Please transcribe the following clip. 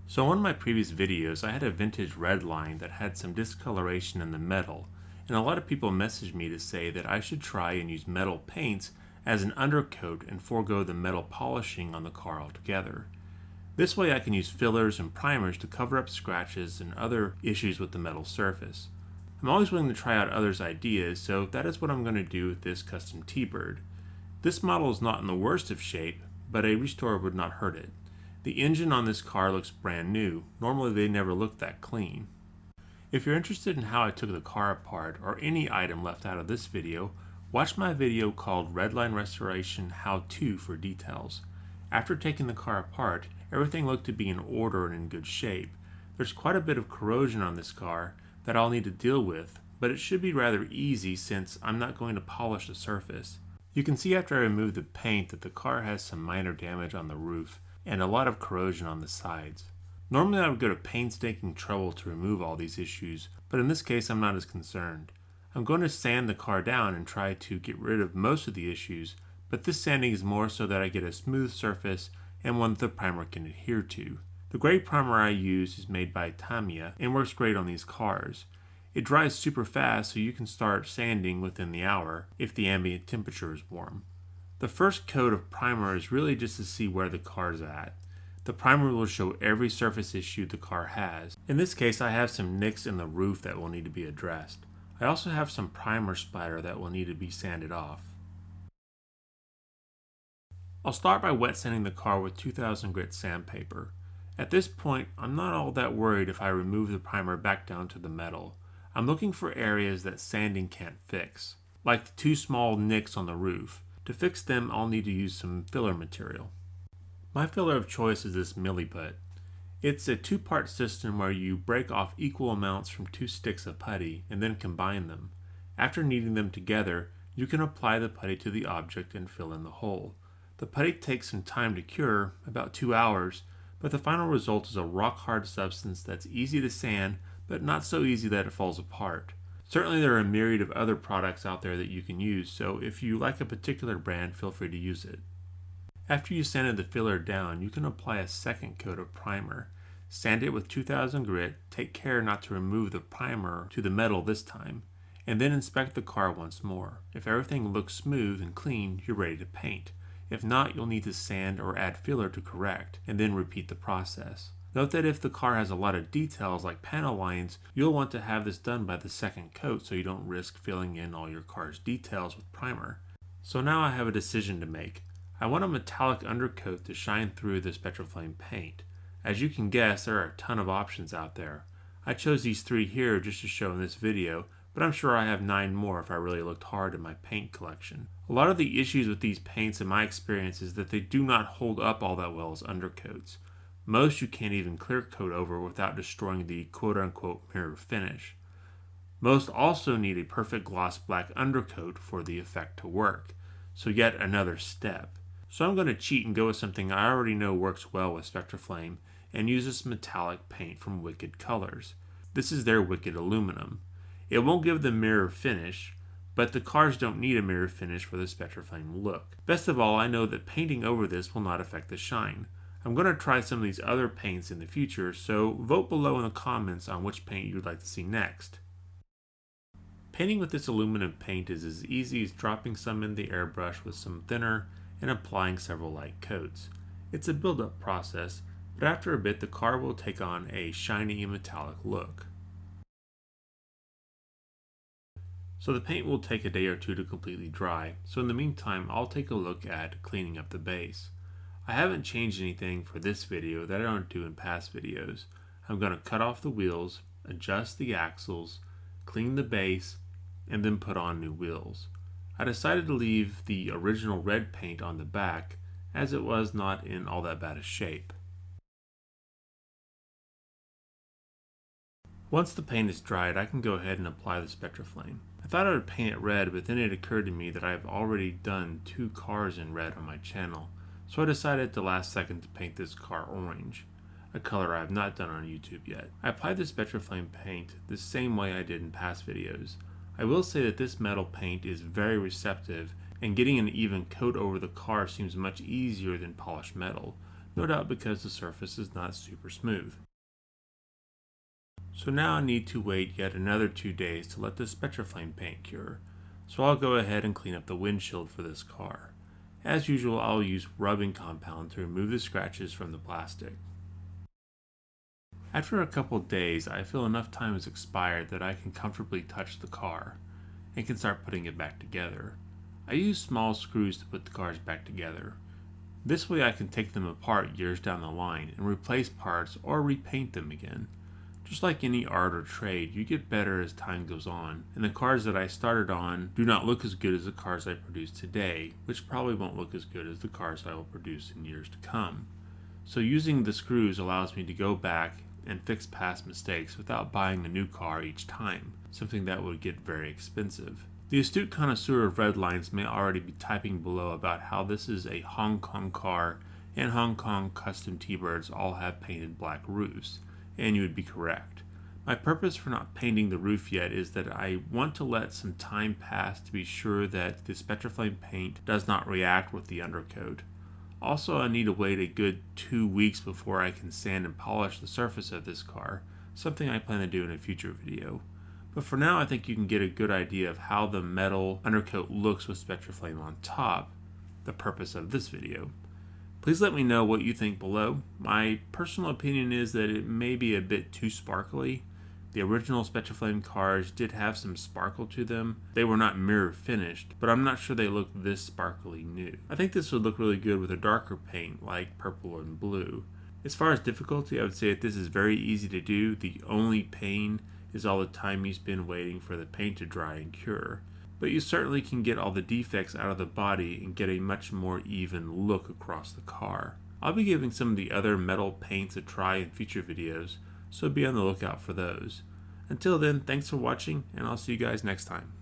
So in one of my previous videos, I had a vintage Redline that had some discoloration in the metal, and a lot of people messaged me to say that I should try and use metal paints as an undercoat and forego the metal polishing on the car altogether. This way I can use fillers and primers to cover up scratches and other issues with the metal surface. I'm always willing to try out others' ideas, so that is what I'm going to do with this custom T-Bird. This model is not in the worst of shape, but a restore would not hurt it. The engine on this car looks brand new. Normally they never look that clean. If you're interested in how I took the car apart or any item left out of this video, watch my video called Redline Restoration How To for details. After taking the car apart, everything looked to be in order and in good shape. There's quite a bit of corrosion on this car that I'll need to deal with, but it should be rather easy since I'm not going to polish the surface. You can see after I remove the paint that the car has some minor damage on the roof and a lot of corrosion on the sides. Normally I would go to painstaking trouble to remove all these issues, but in this case I'm not as concerned. I'm going to sand the car down and try to get rid of most of the issues, but this sanding is more so that I get a smooth surface and one that the primer can adhere to. The gray primer I use is made by Tamiya and works great on these cars. It dries super fast, so you can start sanding within the hour if the ambient temperature is warm. The first coat of primer is really just to see where the car is at. The primer will show every surface issue the car has. In this case, I have some nicks in the roof that will need to be addressed. I also have some primer splatter that will need to be sanded off. I'll start by wet sanding the car with 2000 grit sandpaper. At this point, I'm not all that worried if I remove the primer back down to the metal. I'm looking for areas that sanding can't fix, like the two small nicks on the roof. To fix them, I'll need to use some filler material. My filler of choice is this milliput. It's a two-part system where you break off equal amounts from two sticks of putty and then combine them. After kneading them together, you can apply the putty to the object and fill in the hole. The putty takes some time to cure, about 2 hours, but the final result is a rock-hard substance that's easy to sand, but not so easy that it falls apart. Certainly there are a myriad of other products out there that you can use, so if you like a particular brand, feel free to use it. After you sanded the filler down, you can apply a second coat of primer. Sand it with 2000 grit, take care not to remove the primer to the metal this time, and then inspect the car once more. If everything looks smooth and clean, you're ready to paint. If not, you'll need to sand or add filler to correct, and then repeat the process. Note that if the car has a lot of details like panel lines, you'll want to have this done by the second coat so you don't risk filling in all your car's details with primer. So now I have a decision to make. I want a metallic undercoat to shine through the Spectraflame paint. As you can guess, there are a ton of options out there. I chose these 3 here just to show in this video, but I'm sure I have 9 more if I really looked hard in my paint collection. A lot of the issues with these paints in my experience is that they do not hold up all that well as undercoats. Most you can't even clear coat over without destroying the quote-unquote mirror finish. Most also need a perfect gloss black undercoat for the effect to work, so yet another step. So I'm going to cheat and go with something I already know works well with Spectraflame and use this metallic paint from Wicked Colors. This is their Wicked Aluminum. It won't give the mirror finish, but the cars don't need a mirror finish for the Spectraflame look. Best of all, I know that painting over this will not affect the shine. I'm going to try some of these other paints in the future, so vote below in the comments on which paint you would like to see next. Painting with this aluminum paint is as easy as dropping some in the airbrush with some thinner and applying several light coats. It's a build-up process, but after a bit the car will take on a shiny and metallic look. So the paint will take a day or two to completely dry, so in the meantime I'll take a look at cleaning up the base. I haven't changed anything for this video that I don't do in past videos. I'm going to cut off the wheels, adjust the axles, clean the base, and then put on new wheels. I decided to leave the original red paint on the back as it was not in all that bad a shape. Once the paint is dried, I can go ahead and apply the Spectraflame. I thought I would paint it red, but then it occurred to me that I've already done 2 cars in red on my channel. So I decided at the last second to paint this car orange, a color I have not done on YouTube yet. I applied the Spectraflame paint the same way I did in past videos. I will say that this metal paint is very receptive, and getting an even coat over the car seems much easier than polished metal. no doubt because the surface is not super smooth. So now I need to wait yet another 2 days to let the Spectraflame paint cure, so I'll go ahead and clean up the windshield for this car. As usual, I'll use rubbing compound to remove the scratches from the plastic. After a couple days, I feel enough time has expired that I can comfortably touch the car and can start putting it back together. I use small screws to put the cars back together. This way I can take them apart years down the line and replace parts or repaint them again. Just like any art or trade, you get better as time goes on, and the cars that I started on do not look as good as the cars I produce today, which probably won't look as good as the cars I will produce in years to come. So using the screws allows me to go back and fix past mistakes without buying a new car each time, something that would get very expensive. The astute connoisseur of Redlines may already be typing below about how this is a Hong Kong car and Hong Kong custom T-Birds all have painted black roofs, and you would be correct. My purpose for not painting the roof yet is that I want to let some time pass to be sure that the Spectraflame paint does not react with the undercoat. Also, I need to wait a good 2 weeks before I can sand and polish the surface of this car, something I plan to do in a future video. But for now, I think you can get a good idea of how the metal undercoat looks with Spectraflame on top, the purpose of this video. Please let me know what you think below. My personal opinion is that it may be a bit too sparkly. The original Spectraflame cars did have some sparkle to them. They were not mirror finished, but I'm not sure they look this sparkly new. I think this would look really good with a darker paint like purple and blue. As far as difficulty, I would say that this is very easy to do. The only pain is all the time you spend waiting for the paint to dry and cure. But you certainly can get all the defects out of the body and get a much more even look across the car. I'll be giving some of the other metal paints a try in future videos, so be on the lookout for those. Until then, thanks for watching, and I'll see you guys next time.